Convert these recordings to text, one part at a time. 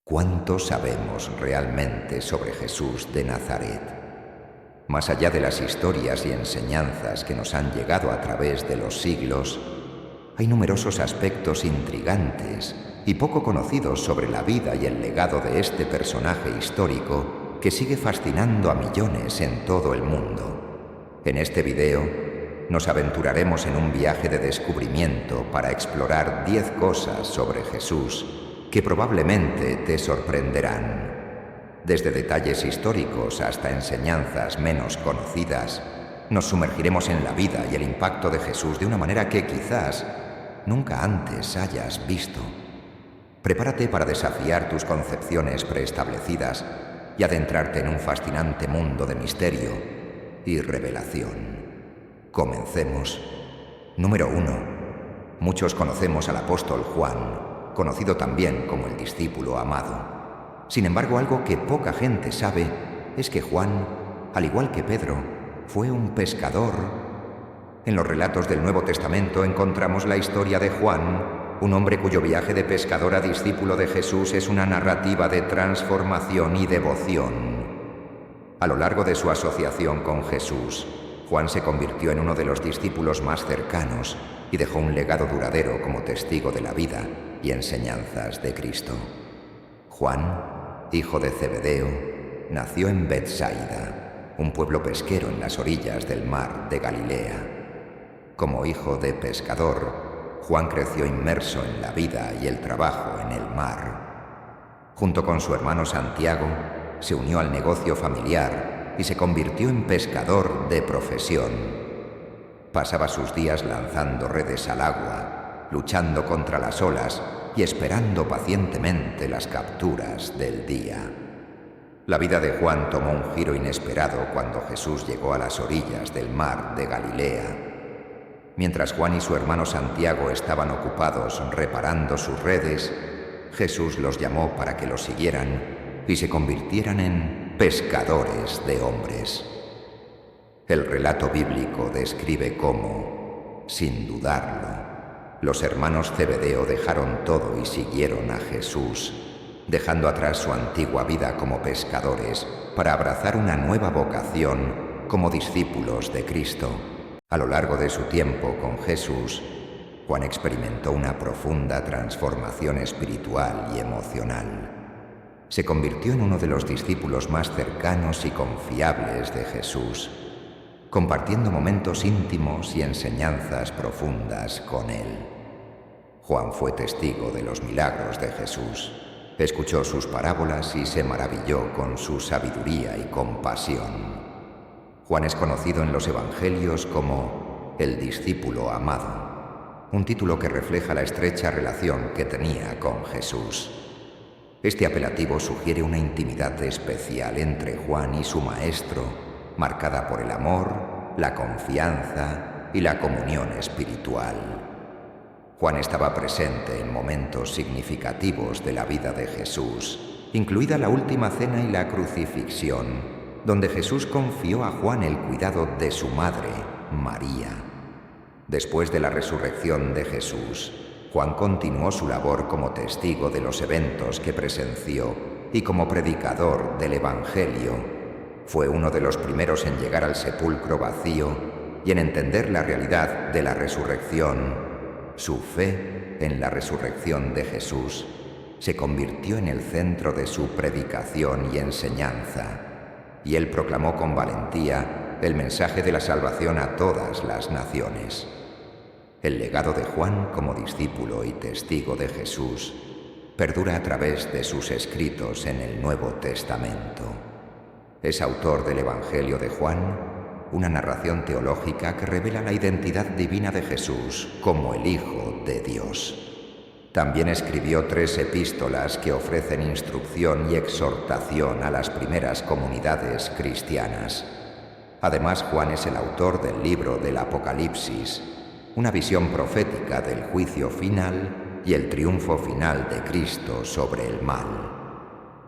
¿Cuánto sabemos realmente sobre Jesús de Nazaret? Más allá de las historias y enseñanzas que nos han llegado a través de los siglos, hay numerosos aspectos intrigantes y poco conocidos sobre la vida y el legado de este personaje histórico que sigue fascinando a millones en todo el mundo. En este video nos aventuraremos en un viaje de descubrimiento para explorar 10 cosas sobre Jesús que probablemente te sorprenderán. Desde detalles históricos hasta enseñanzas menos conocidas, nos sumergiremos en la vida y el impacto de Jesús de una manera que quizás nunca antes hayas visto. Prepárate para desafiar tus concepciones preestablecidas y adentrarte en un fascinante mundo de misterio y revelación. Comencemos. Número 1. Muchos conocemos al apóstol Juan, conocido también como el discípulo amado. Sin embargo, algo que poca gente sabe es que Juan, al igual que Pedro, fue un pescador. En los relatos del Nuevo Testamento encontramos la historia de Juan, un hombre cuyo viaje de pescador a discípulo de Jesús es una narrativa de transformación y devoción. A lo largo de su asociación con Jesús, Juan se convirtió en uno de los discípulos más cercanos y dejó un legado duradero como testigo de la vida y enseñanzas de Cristo. Juan, hijo de Zebedeo, nació en Betsaida, un pueblo pesquero en las orillas del mar de Galilea. Como hijo de pescador, Juan creció inmerso en la vida y el trabajo en el mar. Junto con su hermano Santiago, se unió al negocio familiar y se convirtió en pescador de profesión. Pasaba sus días lanzando redes al agua, luchando contra las olas y esperando pacientemente las capturas del día. La vida de Juan tomó un giro inesperado cuando Jesús llegó a las orillas del mar de Galilea. Mientras Juan y su hermano Santiago estaban ocupados reparando sus redes, Jesús los llamó para que lo siguieran y se convirtieran en pescadores de hombres. El relato bíblico describe cómo, sin dudarlo, los hermanos Zebedeo dejaron todo y siguieron a Jesús, dejando atrás su antigua vida como pescadores para abrazar una nueva vocación como discípulos de Cristo. A lo largo de su tiempo con Jesús, Juan experimentó una profunda transformación espiritual y emocional. Se convirtió en uno de los discípulos más cercanos y confiables de Jesús, compartiendo momentos íntimos y enseñanzas profundas con él. Juan fue testigo de los milagros de Jesús, escuchó sus parábolas y se maravilló con su sabiduría y compasión. Juan es conocido en los evangelios como el discípulo amado, un título que refleja la estrecha relación que tenía con Jesús. Este apelativo sugiere una intimidad especial entre Juan y su maestro, marcada por el amor, la confianza y la comunión espiritual. Juan estaba presente en momentos significativos de la vida de Jesús, incluida la última cena y la crucifixión, donde Jesús confió a Juan el cuidado de su madre, María. Después de la resurrección de Jesús, Juan continuó su labor como testigo de los eventos que presenció y como predicador del Evangelio. Fue uno de los primeros en llegar al sepulcro vacío y en entender la realidad de la resurrección. Su fe en la resurrección de Jesús se convirtió en el centro de su predicación y enseñanza, y él proclamó con valentía el mensaje de la salvación a todas las naciones. El legado de Juan como discípulo y testigo de Jesús perdura a través de sus escritos en el Nuevo Testamento. Es autor del Evangelio de Juan, una narración teológica que revela la identidad divina de Jesús como el Hijo de Dios. También escribió 3 epístolas que ofrecen instrucción y exhortación a las primeras comunidades cristianas. Además, Juan es el autor del libro del Apocalipsis, una visión profética del juicio final y el triunfo final de Cristo sobre el mal.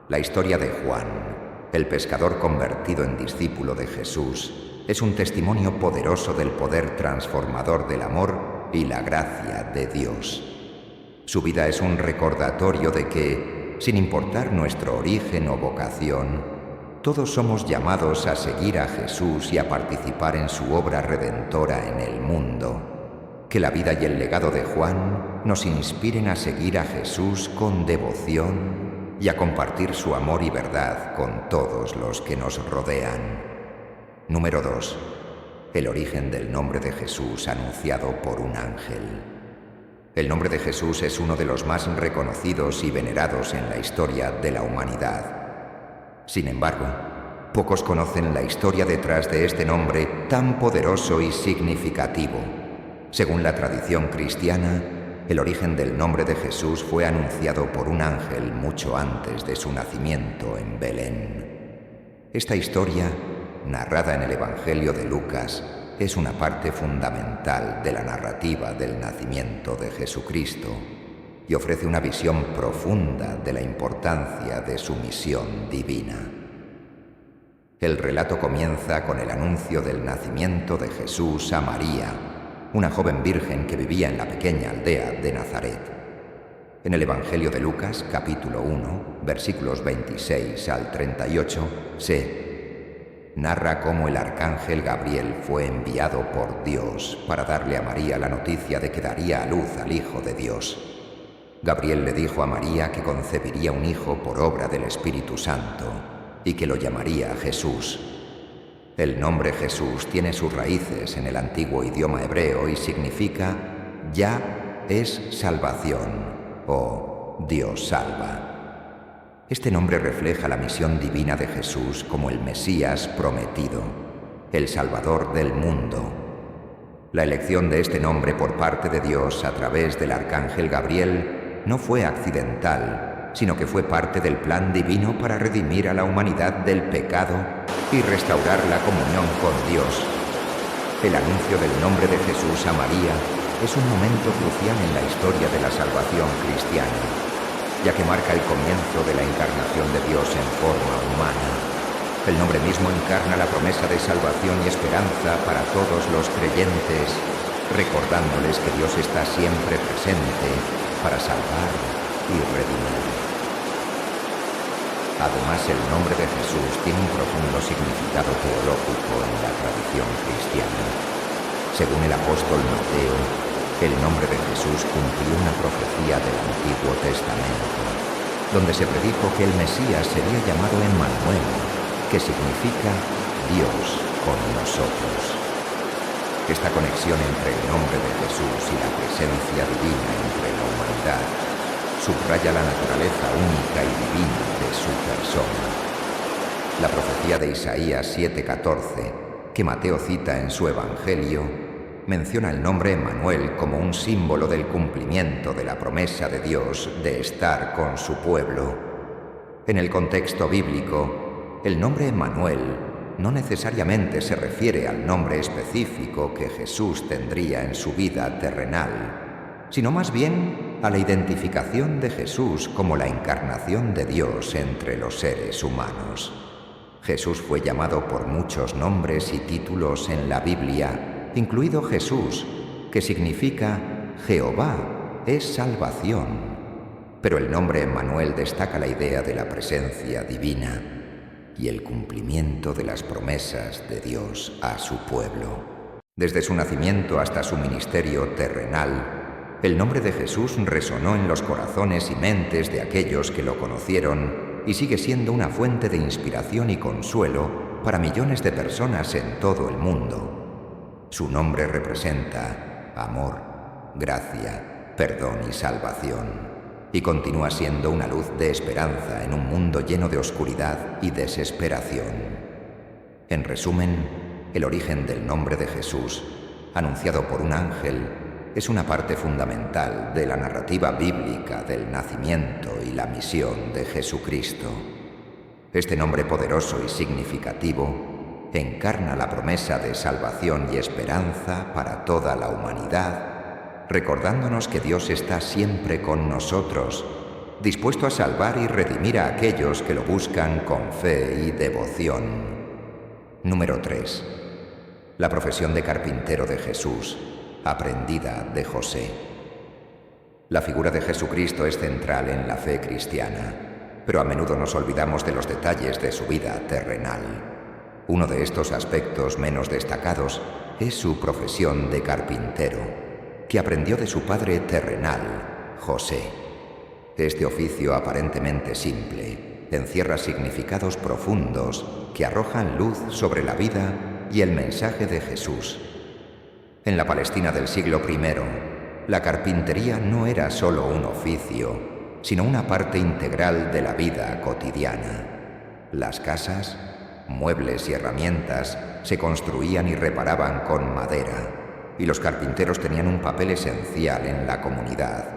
La historia de Juan, el pescador convertido en discípulo de Jesús, es un testimonio poderoso del poder transformador del amor y la gracia de Dios. Su vida es un recordatorio de que sin importar nuestro origen o vocación, todos somos llamados a seguir a Jesús y a participar en su obra redentora en el mundo. Que la vida y el legado de Juan nos inspiren a seguir a Jesús con devoción y a compartir su amor y verdad con todos los que nos rodean. Número 2. El origen del nombre de Jesús anunciado por un ángel. El nombre de Jesús es uno de los más reconocidos y venerados en la historia de la humanidad. Sin embargo, pocos conocen la historia detrás de este nombre tan poderoso y significativo. Según la tradición cristiana, el origen del nombre de Jesús fue anunciado por un ángel mucho antes de su nacimiento en Belén. Esta historia, narrada en el Evangelio de Lucas, es una parte fundamental de la narrativa del nacimiento de Jesucristo y ofrece una visión profunda de la importancia de su misión divina. El relato comienza con el anuncio del nacimiento de Jesús a María, una joven virgen que vivía en la pequeña aldea de Nazaret. En el Evangelio de Lucas, capítulo 1, versículos 26 al 38, se narra cómo el arcángel Gabriel fue enviado por Dios para darle a María la noticia de que daría a luz al Hijo de Dios. Gabriel le dijo a María que concebiría un hijo por obra del Espíritu Santo y que lo llamaría Jesús. El nombre Jesús tiene sus raíces en el antiguo idioma hebreo y significa «Ya es salvación» o «Dios salva». Este nombre refleja la misión divina de Jesús como el Mesías prometido, el Salvador del mundo. La elección de este nombre por parte de Dios a través del arcángel Gabriel no fue accidental, sino que fue parte del plan divino para redimir a la humanidad del pecado y restaurar la comunión con Dios. El anuncio del nombre de Jesús a María es un momento crucial en la historia de la salvación cristiana, ya que marca el comienzo de la encarnación de Dios en forma humana. El nombre mismo encarna la promesa de salvación y esperanza para todos los creyentes, recordándoles que Dios está siempre presente para salvar y redimir. Además, el nombre de Jesús tiene un profundo significado teológico en la tradición cristiana. Según el apóstol Mateo, el nombre de Jesús cumplió una profecía del Antiguo Testamento, donde se predijo que el Mesías sería llamado Emmanuel, que significa Dios con nosotros. Esta conexión entre el nombre de Jesús y la presencia divina entre la humanidad subraya la naturaleza única y divina de su persona. La profecía de Isaías 7:14, que Mateo cita en su Evangelio, menciona el nombre Emmanuel como un símbolo del cumplimiento de la promesa de Dios de estar con su pueblo. En el contexto bíblico, el nombre Emmanuel no necesariamente se refiere al nombre específico que Jesús tendría en su vida terrenal, sino más bien a la identificación de Jesús como la encarnación de Dios entre los seres humanos. Jesús fue llamado por muchos nombres y títulos en la Biblia, incluido Jesús, que significa Jehová es salvación. Pero el nombre Emmanuel destaca la idea de la presencia divina y el cumplimiento de las promesas de Dios a su pueblo. Desde su nacimiento hasta su ministerio terrenal, el nombre de Jesús resonó en los corazones y mentes de aquellos que lo conocieron y sigue siendo una fuente de inspiración y consuelo para millones de personas en todo el mundo. Su nombre representa amor, gracia, perdón y salvación, y continúa siendo una luz de esperanza en un mundo lleno de oscuridad y desesperación. En resumen, el origen del nombre de Jesús, anunciado por un ángel, es una parte fundamental de la narrativa bíblica del nacimiento y la misión de Jesucristo. Este nombre poderoso y significativo encarna la promesa de salvación y esperanza para toda la humanidad, recordándonos que Dios está siempre con nosotros, dispuesto a salvar y redimir a aquellos que lo buscan con fe y devoción. Número 3. La profesión de carpintero de Jesús, aprendida de José. La figura de Jesucristo es central en la fe cristiana. pero a menudo nos olvidamos de los detalles de su vida terrenal. Uno de estos aspectos menos destacados es su profesión de carpintero, que aprendió de su padre terrenal, José. Este oficio aparentemente simple encierra significados profundos que arrojan luz sobre la vida y el mensaje de Jesús. En la Palestina del siglo I, la carpintería no era solo un oficio, sino una parte integral de la vida cotidiana. Las casas, muebles y herramientas se construían y reparaban con madera, y los carpinteros tenían un papel esencial en la comunidad.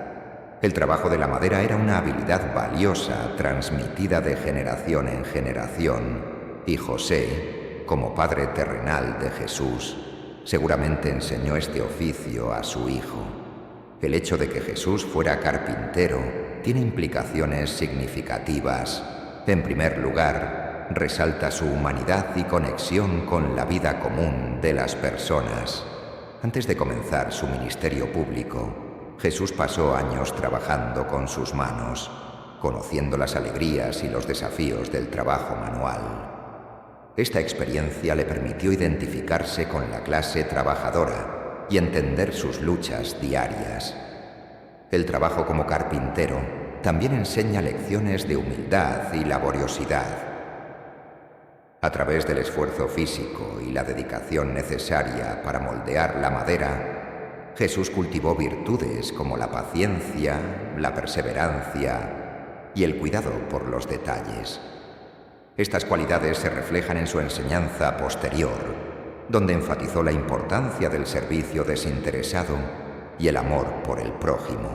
El trabajo de la madera era una habilidad valiosa transmitida de generación en generación, y José, como padre terrenal de Jesús, seguramente enseñó este oficio a su hijo. El hecho de que Jesús fuera carpintero tiene implicaciones significativas. En primer lugar, resalta su humanidad y conexión con la vida común de las personas. Antes de comenzar su ministerio público, Jesús pasó años trabajando con sus manos, conociendo las alegrías y los desafíos del trabajo manual. Esta experiencia le permitió identificarse con la clase trabajadora y entender sus luchas diarias. El trabajo como carpintero también enseña lecciones de humildad y laboriosidad. A través del esfuerzo físico y la dedicación necesaria para moldear la madera, Jesús cultivó virtudes como la paciencia, la perseverancia y el cuidado por los detalles. Estas cualidades se reflejan en su enseñanza posterior, donde enfatizó la importancia del servicio desinteresado y el amor por el prójimo.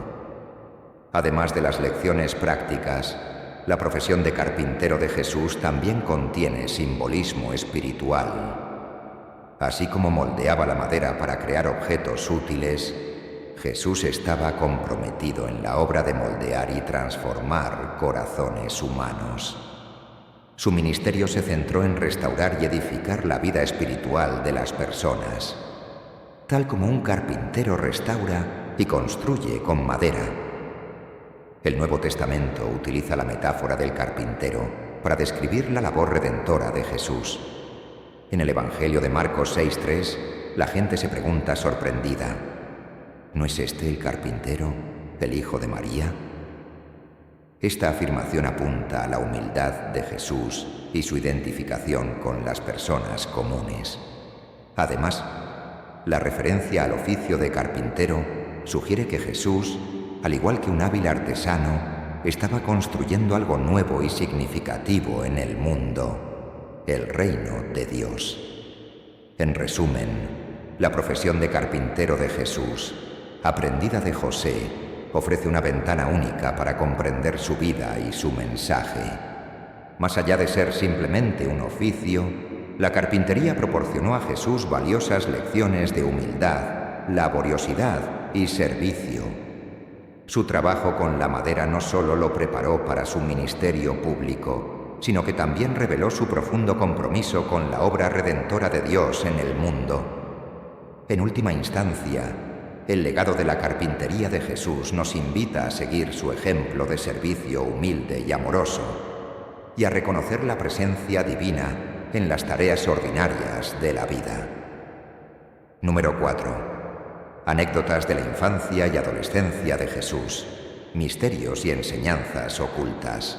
Además de las lecciones prácticas, la profesión de carpintero de Jesús también contiene simbolismo espiritual. Así como moldeaba la madera para crear objetos útiles, Jesús estaba comprometido en la obra de moldear y transformar corazones humanos. Su ministerio se centró en restaurar y edificar la vida espiritual de las personas, tal como un carpintero restaura y construye con madera. El Nuevo Testamento utiliza la metáfora del carpintero para describir la labor redentora de Jesús. En el Evangelio de Marcos 6:3, la gente se pregunta sorprendida: ¿no es este el carpintero, el hijo de María? Esta afirmación apunta a la humildad de Jesús y su identificación con las personas comunes. Además, la referencia al oficio de carpintero sugiere que Jesús, al igual que un hábil artesano, estaba construyendo algo nuevo y significativo en el mundo: el reino de Dios. En resumen, la profesión de carpintero de Jesús, aprendida de José, ofrece una ventana única para comprender su vida y su mensaje. Más allá de ser simplemente un oficio, la carpintería proporcionó a Jesús valiosas lecciones de humildad, laboriosidad y servicio. Su trabajo con la madera no solo lo preparó para su ministerio público, sino que también reveló su profundo compromiso con la obra redentora de Dios en el mundo. En última instancia, el legado de la carpintería de Jesús nos invita a seguir su ejemplo de servicio humilde y amoroso, y a reconocer la presencia divina en las tareas ordinarias de la vida. Número 4. Anécdotas de la infancia y adolescencia de Jesús. Misterios y enseñanzas ocultas.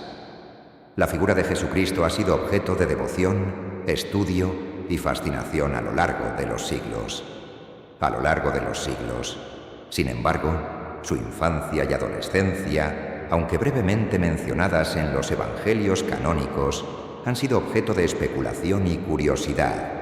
La figura de Jesucristo ha sido objeto de devoción, estudio y fascinación a lo largo de los siglos. Sin embargo, su infancia y adolescencia, aunque brevemente mencionadas en los evangelios canónicos, han sido objeto de especulación y curiosidad.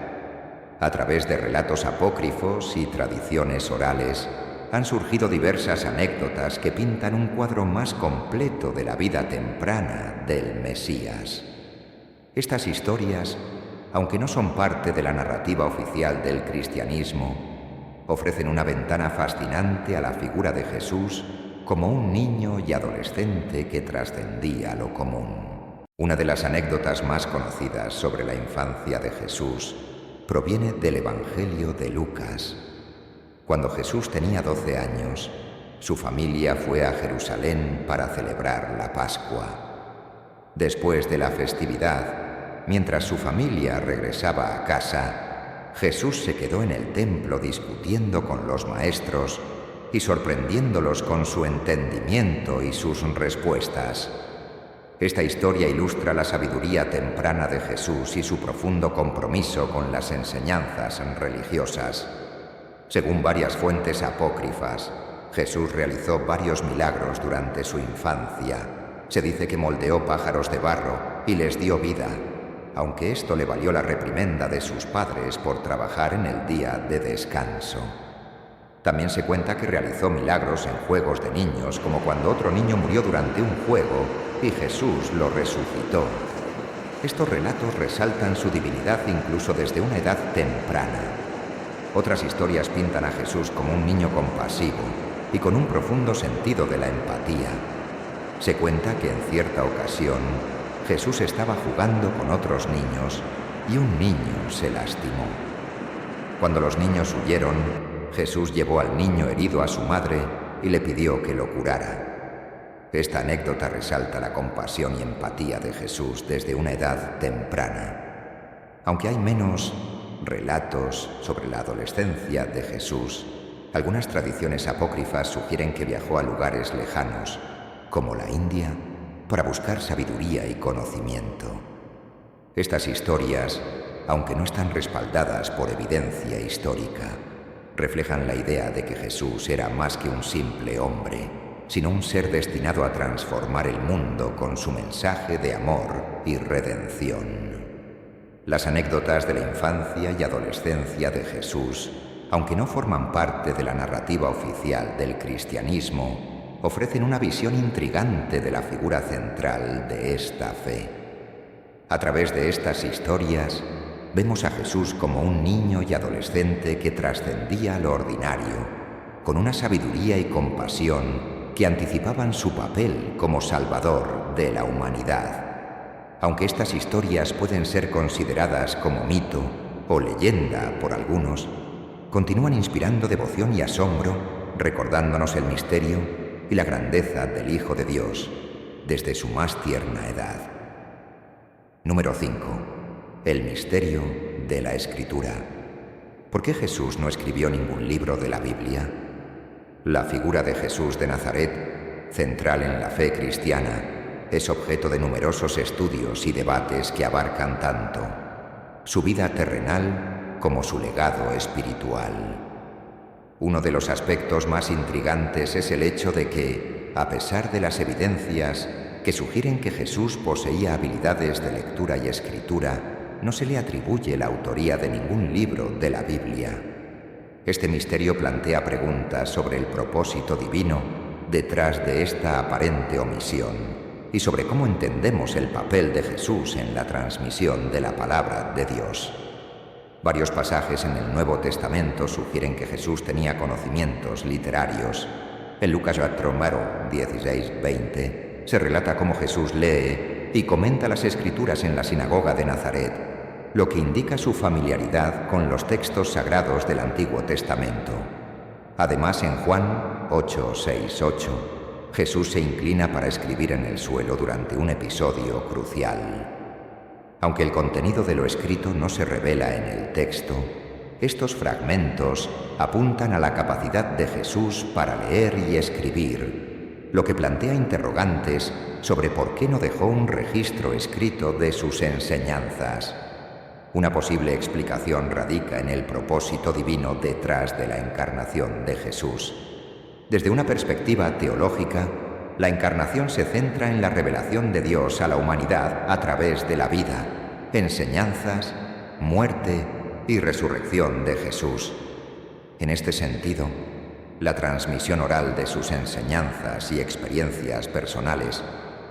A través de relatos apócrifos y tradiciones orales, han surgido diversas anécdotas que pintan un cuadro más completo de la vida temprana del Mesías. Estas historias, aunque no son parte de la narrativa oficial del cristianismo, ofrecen una ventana fascinante a la figura de Jesús como un niño y adolescente que trascendía lo común. Una de las anécdotas más conocidas sobre la infancia de Jesús proviene del Evangelio de Lucas. Cuando Jesús tenía 12 años, su familia fue a Jerusalén para celebrar la Pascua. Después de la festividad, mientras su familia regresaba a casa, Jesús se quedó en el templo discutiendo con los maestros y sorprendiéndolos con su entendimiento y sus respuestas. Esta historia ilustra la sabiduría temprana de Jesús y su profundo compromiso con las enseñanzas religiosas. Según varias fuentes apócrifas, Jesús realizó varios milagros durante su infancia. Se dice que moldeó pájaros de barro y les dio vida, aunque esto le valió la reprimenda de sus padres por trabajar en el día de descanso. También se cuenta que realizó milagros en juegos de niños, como cuando otro niño murió durante un juego y Jesús lo resucitó. Estos relatos resaltan su divinidad incluso desde una edad temprana. Otras historias pintan a Jesús como un niño compasivo y con un profundo sentido de la empatía. Se cuenta que en cierta ocasión Jesús estaba jugando con otros niños y un niño se lastimó. Cuando los niños huyeron, Jesús llevó al niño herido a su madre y le pidió que lo curara. Esta anécdota resalta la compasión y empatía de Jesús desde una edad temprana. Aunque hay menos relatos sobre la adolescencia de Jesús, algunas tradiciones apócrifas sugieren que viajó a lugares lejanos, como la India, para buscar sabiduría y conocimiento. Estas historias, aunque no están respaldadas por evidencia histórica, reflejan la idea de que Jesús era más que un simple hombre, sino un ser destinado a transformar el mundo con su mensaje de amor y redención. Las anécdotas de la infancia y adolescencia de Jesús, aunque no forman parte de la narrativa oficial del cristianismo, ofrecen una visión intrigante de la figura central de esta fe. A través de estas historias, vemos a Jesús como un niño y adolescente que trascendía lo ordinario, con una sabiduría y compasión que anticipaban su papel como salvador de la humanidad. Aunque estas historias pueden ser consideradas como mito o leyenda por algunos, continúan inspirando devoción y asombro, recordándonos el misterio y la grandeza del Hijo de Dios desde su más tierna edad. Número 5. El misterio de la Escritura. ¿Por qué Jesús no escribió ningún libro de la Biblia? La figura de Jesús de Nazaret, central en la fe cristiana, es objeto de numerosos estudios y debates que abarcan tanto su vida terrenal como su legado espiritual. Uno de los aspectos más intrigantes es el hecho de que, a pesar de las evidencias que sugieren que Jesús poseía habilidades de lectura y escritura, no se le atribuye la autoría de ningún libro de la Biblia. Este misterio plantea preguntas sobre el propósito divino detrás de esta aparente omisión y sobre cómo entendemos el papel de Jesús en la transmisión de la palabra de Dios. Varios pasajes en el Nuevo Testamento sugieren que Jesús tenía conocimientos literarios. En Lucas 16:20 se relata cómo Jesús lee y comenta las Escrituras en la sinagoga de Nazaret, lo que indica su familiaridad con los textos sagrados del Antiguo Testamento. Además, en Juan 8:6-8, Jesús se inclina para escribir en el suelo durante un episodio crucial. Aunque el contenido de lo escrito no se revela en el texto, estos fragmentos apuntan a la capacidad de Jesús para leer y escribir, lo que plantea interrogantes sobre por qué no dejó un registro escrito de sus enseñanzas. Una posible explicación radica en el propósito divino detrás de la encarnación de Jesús. Desde una perspectiva teológica, la encarnación se centra en la revelación de Dios a la humanidad a través de la vida, enseñanzas, muerte y resurrección de Jesús. En este sentido, la transmisión oral de sus enseñanzas y experiencias personales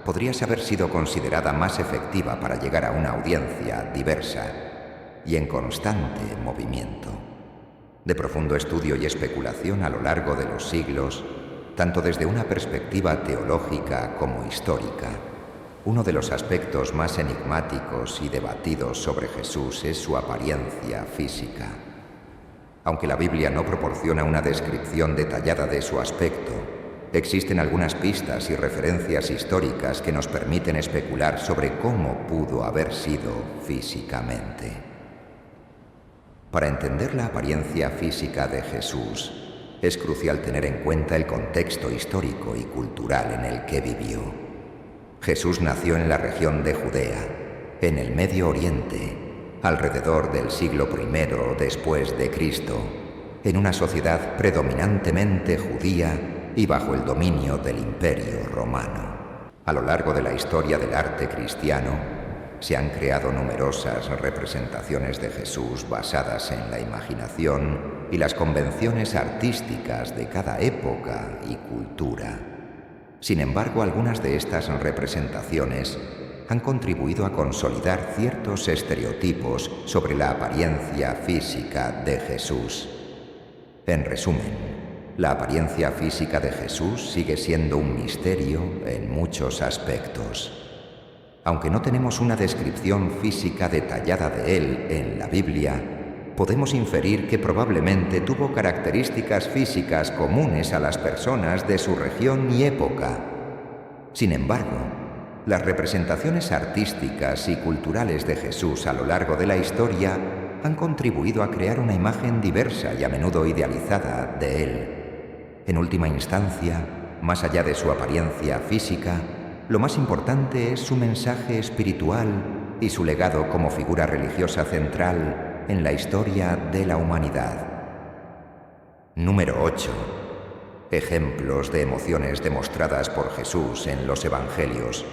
podría haber sido considerada más efectiva para llegar a una audiencia diversa y en constante movimiento. De profundo estudio y especulación a lo largo de los siglos, tanto desde una perspectiva teológica como histórica, uno de los aspectos más enigmáticos y debatidos sobre Jesús es su apariencia física. Aunque la Biblia no proporciona una descripción detallada de su aspecto, existen algunas pistas y referencias históricas que nos permiten especular sobre cómo pudo haber sido físicamente. Para entender la apariencia física de Jesús, es crucial tener en cuenta el contexto histórico y cultural en el que vivió. Jesús nació en la región de Judea, en el Medio Oriente, alrededor del siglo I después de Cristo, en una sociedad predominantemente judía y bajo el dominio del Imperio Romano. A lo largo de la historia del arte cristiano, se han creado numerosas representaciones de Jesús basadas en la imaginación y las convenciones artísticas de cada época y cultura. Sin embargo, algunas de estas representaciones han contribuido a consolidar ciertos estereotipos sobre la apariencia física de Jesús. En resumen, la apariencia física de Jesús sigue siendo un misterio en muchos aspectos. Aunque no tenemos una descripción física detallada de él en la Biblia, podemos inferir que probablemente tuvo características físicas comunes a las personas de su región y época. Sin embargo, las representaciones artísticas y culturales de Jesús a lo largo de la historia han contribuido a crear una imagen diversa y a menudo idealizada de él. En última instancia, más allá de su apariencia física, lo más importante es su mensaje espiritual y su legado como figura religiosa central en la historia de la humanidad. Número 8. Ejemplos de emociones demostradas por Jesús en los Evangelios.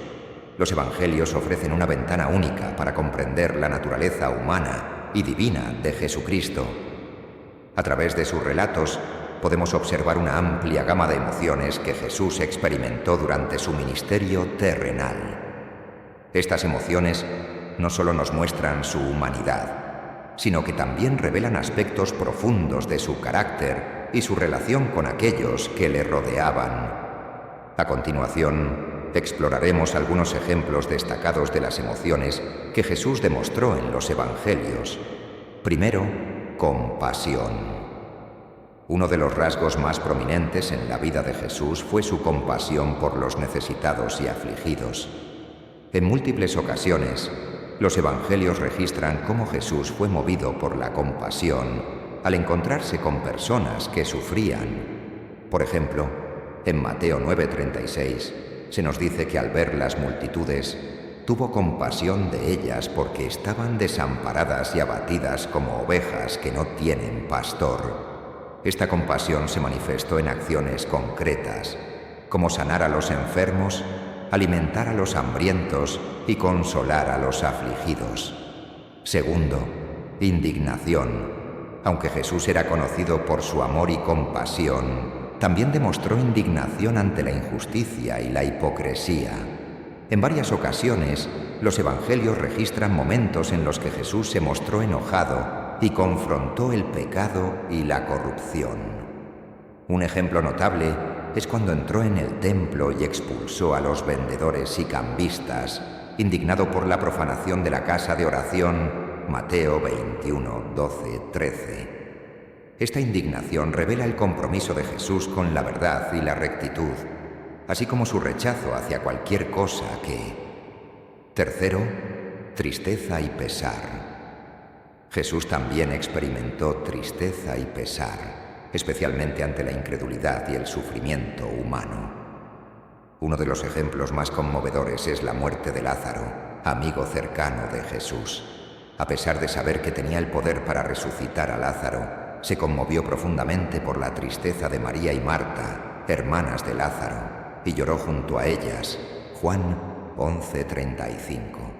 Los Evangelios ofrecen una ventana única para comprender la naturaleza humana y divina de Jesucristo. A través de sus relatos, podemos observar una amplia gama de emociones que Jesús experimentó durante su ministerio terrenal. Estas emociones no solo nos muestran su humanidad, sino que también revelan aspectos profundos de su carácter y su relación con aquellos que le rodeaban. A continuación, exploraremos algunos ejemplos destacados de las emociones que Jesús demostró en los Evangelios. Primero, compasión. Uno de los rasgos más prominentes en la vida de Jesús fue su compasión por los necesitados y afligidos. En múltiples ocasiones, los Evangelios registran cómo Jesús fue movido por la compasión al encontrarse con personas que sufrían. Por ejemplo, en Mateo 9:36 se nos dice que al ver las multitudes, tuvo compasión de ellas porque estaban desamparadas y abatidas como ovejas que no tienen pastor. Esta compasión se manifestó en acciones concretas, como sanar a los enfermos, alimentar a los hambrientos y consolar a los afligidos. Segundo, indignación. Aunque Jesús era conocido por su amor y compasión, también demostró indignación ante la injusticia y la hipocresía. En varias ocasiones, los Evangelios registran momentos en los que Jesús se mostró enojado y confrontó el pecado y la corrupción. Un ejemplo notable es cuando entró en el templo y expulsó a los vendedores y cambistas, indignado por la profanación de la casa de oración, Mateo 21, 12, 13. Esta indignación revela el compromiso de Jesús con la verdad y la rectitud, así como su rechazo hacia cualquier cosa que... Tercero, tristeza y pesar. Jesús también experimentó tristeza y pesar, especialmente ante la incredulidad y el sufrimiento humano. Uno de los ejemplos más conmovedores es la muerte de Lázaro, amigo cercano de Jesús. A pesar de saber que tenía el poder para resucitar a Lázaro, se conmovió profundamente por la tristeza de María y Marta, hermanas de Lázaro, y lloró junto a ellas. Juan 11:35.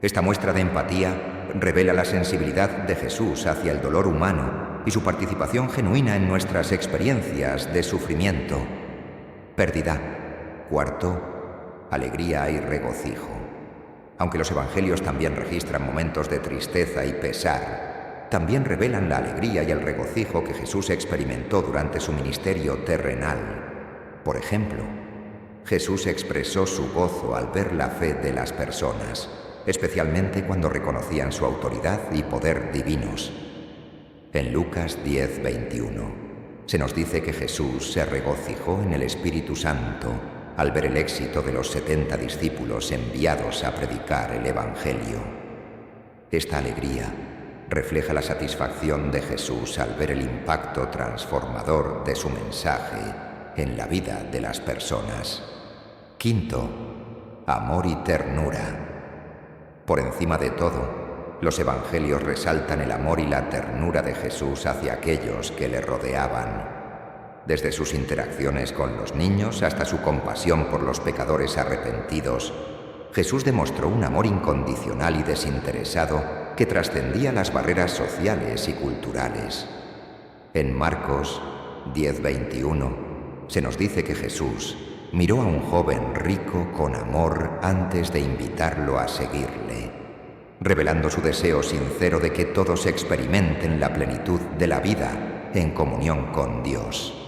Esta muestra de empatía revela la sensibilidad de Jesús hacia el dolor humano y su participación genuina en nuestras experiencias de sufrimiento. Pérdida. Cuarto, alegría y regocijo. Aunque los Evangelios también registran momentos de tristeza y pesar, también revelan la alegría y el regocijo que Jesús experimentó durante su ministerio terrenal. Por ejemplo, Jesús expresó su gozo al ver la fe de las personas, especialmente cuando reconocían su autoridad y poder divinos. En Lucas 10:21, Se nos dice que Jesús se regocijó en el Espíritu Santo al ver el éxito de los 70 discípulos enviados a predicar el Evangelio. Esta alegría refleja la satisfacción de Jesús al ver el impacto transformador de su mensaje en la vida de las personas. Quinto, amor y ternura. Por encima de todo, los evangelios resaltan el amor y la ternura de Jesús hacia aquellos que le rodeaban. Desde sus interacciones con los niños hasta su compasión por los pecadores arrepentidos, Jesús demostró un amor incondicional y desinteresado que trascendía las barreras sociales y culturales. En Marcos 10:21 se nos dice que Jesús miró a un joven rico con amor antes de invitarlo a seguirle, revelando su deseo sincero de que todos experimenten la plenitud de la vida en comunión con Dios.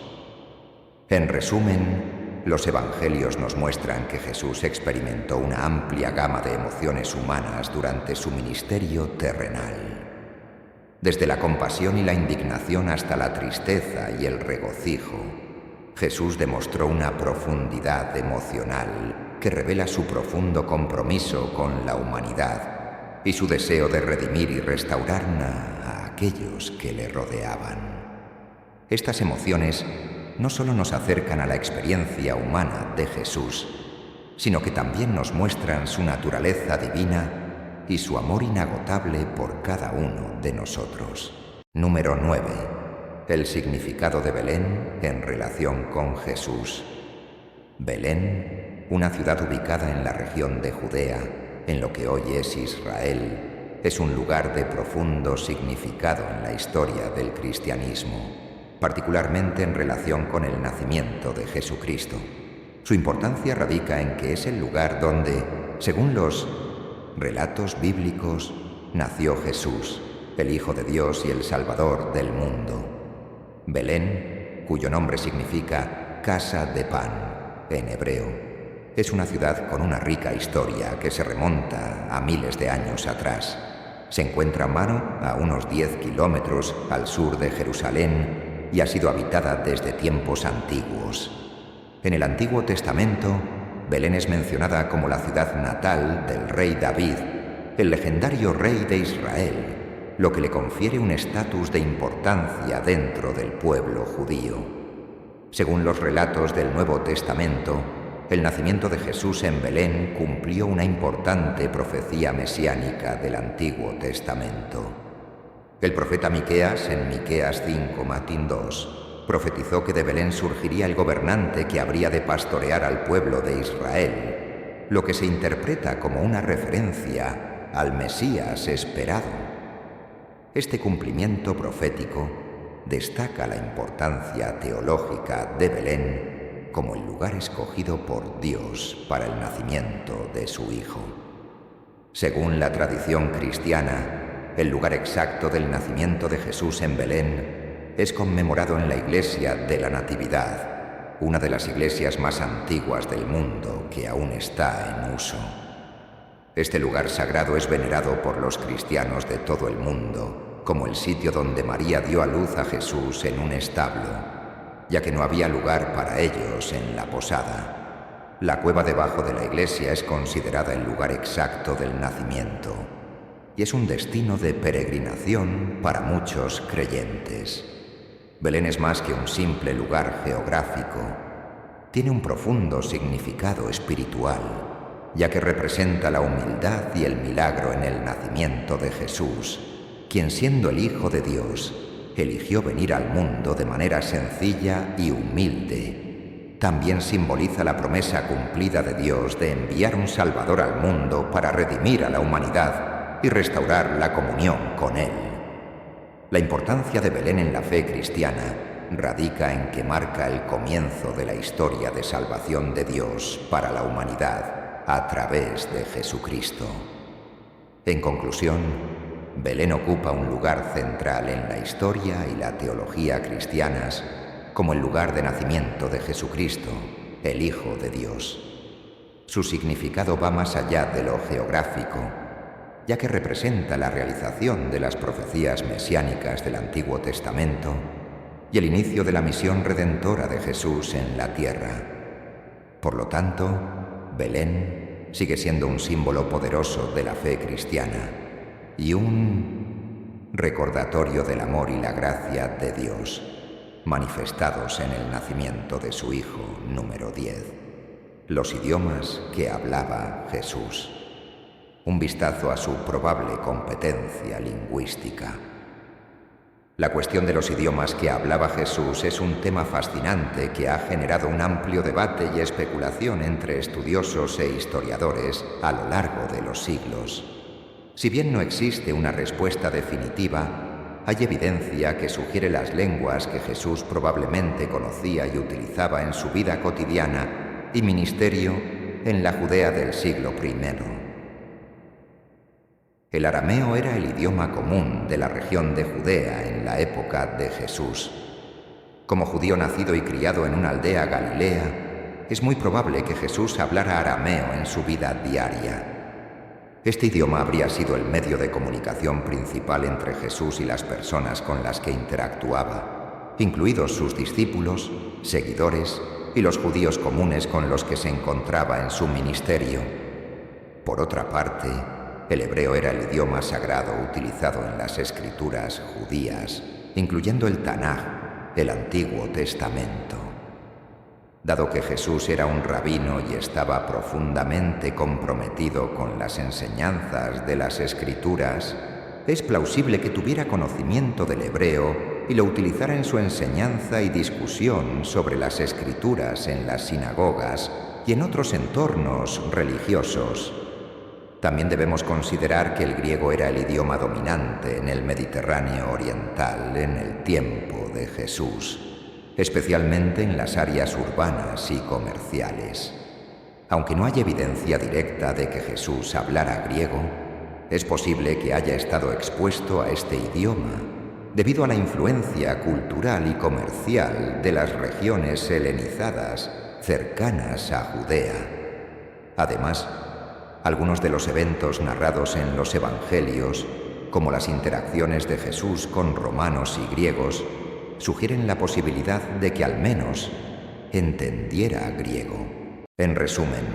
En resumen, los evangelios nos muestran que Jesús experimentó una amplia gama de emociones humanas durante su ministerio terrenal. Desde la compasión y la indignación hasta la tristeza y el regocijo, Jesús demostró una profundidad emocional que revela su profundo compromiso con la humanidad y su deseo de redimir y restaurar a aquellos que le rodeaban. Estas emociones no solo nos acercan a la experiencia humana de Jesús, sino que también nos muestran su naturaleza divina y su amor inagotable por cada uno de nosotros. Número 9. El significado de Belén en relación con Jesús. Belén, una ciudad ubicada en la región de Judea, en lo que hoy es Israel, es un lugar de profundo significado en la historia del cristianismo, particularmente en relación con el nacimiento de Jesucristo. Su importancia radica en que es el lugar donde, según los relatos bíblicos, nació Jesús, el Hijo de Dios y el Salvador del mundo. Belén, cuyo nombre significa casa de pan en hebreo, es una ciudad con una rica historia que se remonta a miles de años atrás. Se encuentra a unos 10 kilómetros al sur de Jerusalén y ha sido habitada desde tiempos antiguos. En el Antiguo Testamento, Belén es mencionada como la ciudad natal del rey David, el legendario rey de Israel, lo que le confiere un estatus de importancia dentro del pueblo judío. Según los relatos del Nuevo Testamento, el nacimiento de Jesús en Belén cumplió una importante profecía mesiánica del Antiguo Testamento. El profeta Miqueas, en Miqueas 5:2, profetizó que de Belén surgiría el gobernante que habría de pastorear al pueblo de Israel, lo que se interpreta como una referencia al Mesías esperado. Este cumplimiento profético destaca la importancia teológica de Belén como el lugar escogido por Dios para el nacimiento de su Hijo. Según la tradición cristiana, el lugar exacto del nacimiento de Jesús en Belén es conmemorado en la Iglesia de la Natividad, una de las iglesias más antiguas del mundo que aún está en uso. Este lugar sagrado es venerado por los cristianos de todo el mundo como el sitio donde María dio a luz a Jesús en un establo, ya que no había lugar para ellos en la posada. La cueva debajo de la iglesia es considerada el lugar exacto del nacimiento y es un destino de peregrinación para muchos creyentes. Belén es más que un simple lugar geográfico, tiene un profundo significado espiritual, ya que representa la humildad y el milagro en el nacimiento de Jesús, quien siendo el Hijo de Dios, eligió venir al mundo de manera sencilla y humilde. También simboliza la promesa cumplida de Dios de enviar un Salvador al mundo para redimir a la humanidad y restaurar la comunión con Él. La importancia de Belén en la fe cristiana radica en que marca el comienzo de la historia de salvación de Dios para la humanidad a través de Jesucristo. En conclusión, Belén ocupa un lugar central en la historia y la teología cristianas como el lugar de nacimiento de Jesucristo, el Hijo de Dios. Su significado va más allá de lo geográfico, ya que representa la realización de las profecías mesiánicas del Antiguo Testamento y el inicio de la misión redentora de Jesús en la tierra. Por lo tanto, Belén sigue siendo un símbolo poderoso de la fe cristiana y un recordatorio del amor y la gracia de Dios, manifestados en el nacimiento de su Hijo número 10. Los idiomas que hablaba Jesús. Un vistazo a su probable competencia lingüística. La cuestión de los idiomas que hablaba Jesús es un tema fascinante que ha generado un amplio debate y especulación entre estudiosos e historiadores a lo largo de los siglos. Si bien no existe una respuesta definitiva, hay evidencia que sugiere las lenguas que Jesús probablemente conocía y utilizaba en su vida cotidiana y ministerio en la Judea del siglo I. El arameo era el idioma común de la región de Judea en la época de Jesús. Como judío nacido y criado en una aldea galilea, es muy probable que Jesús hablara arameo en su vida diaria. Este idioma habría sido el medio de comunicación principal entre Jesús y las personas con las que interactuaba, incluidos sus discípulos, seguidores y los judíos comunes con los que se encontraba en su ministerio. Por otra parte, el hebreo era el idioma sagrado utilizado en las escrituras judías, incluyendo el Tanaj, el Antiguo Testamento. Dado que Jesús era un rabino y estaba profundamente comprometido con las enseñanzas de las escrituras, es plausible que tuviera conocimiento del hebreo y lo utilizara en su enseñanza y discusión sobre las escrituras en las sinagogas y en otros entornos religiosos. También debemos considerar que el griego era el idioma dominante en el Mediterráneo oriental en el tiempo de Jesús, especialmente en las áreas urbanas y comerciales. Aunque no hay evidencia directa de que Jesús hablara griego, es posible que haya estado expuesto a este idioma debido a la influencia cultural y comercial de las regiones helenizadas cercanas a Judea. Además, algunos de los eventos narrados en los evangelios, como las interacciones de Jesús con romanos y griegos, sugieren la posibilidad de que al menos entendiera griego. En resumen,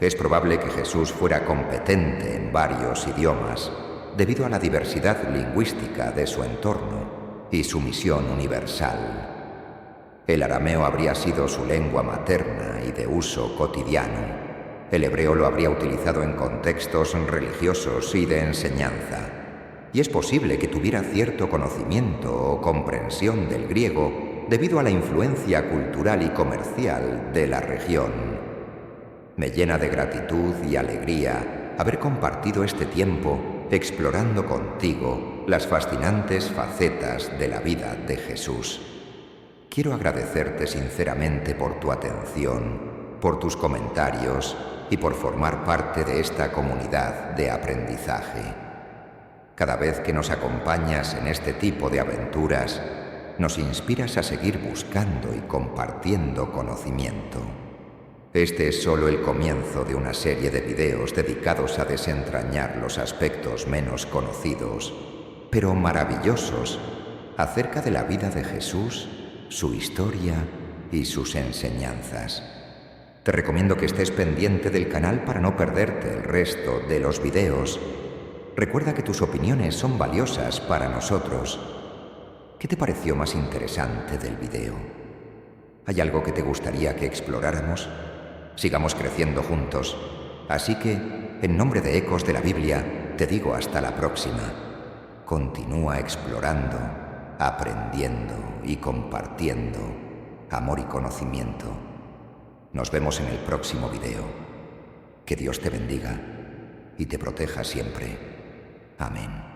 es probable que Jesús fuera competente en varios idiomas debido a la diversidad lingüística de su entorno y su misión universal. El arameo habría sido su lengua materna y de uso cotidiano. El hebreo lo habría utilizado en contextos religiosos y de enseñanza, y es posible que tuviera cierto conocimiento o comprensión del griego debido a la influencia cultural y comercial de la región. Me llena de gratitud y alegría haber compartido este tiempo explorando contigo las fascinantes facetas de la vida de Jesús. Quiero agradecerte sinceramente por tu atención, por tus comentarios y por formar parte de esta comunidad de aprendizaje. Cada vez que nos acompañas en este tipo de aventuras, nos inspiras a seguir buscando y compartiendo conocimiento. Este es solo el comienzo de una serie de videos dedicados a desentrañar los aspectos menos conocidos, pero maravillosos, acerca de la vida de Jesús, su historia y sus enseñanzas. Te recomiendo que estés pendiente del canal para no perderte el resto de los videos. Recuerda que tus opiniones son valiosas para nosotros. ¿Qué te pareció más interesante del video? ¿Hay algo que te gustaría que exploráramos? Sigamos creciendo juntos. Así que, en nombre de Ecos de la Biblia, te digo hasta la próxima. Continúa explorando, aprendiendo y compartiendo amor y conocimiento. Nos vemos en el próximo video. Que Dios te bendiga y te proteja siempre. Amén.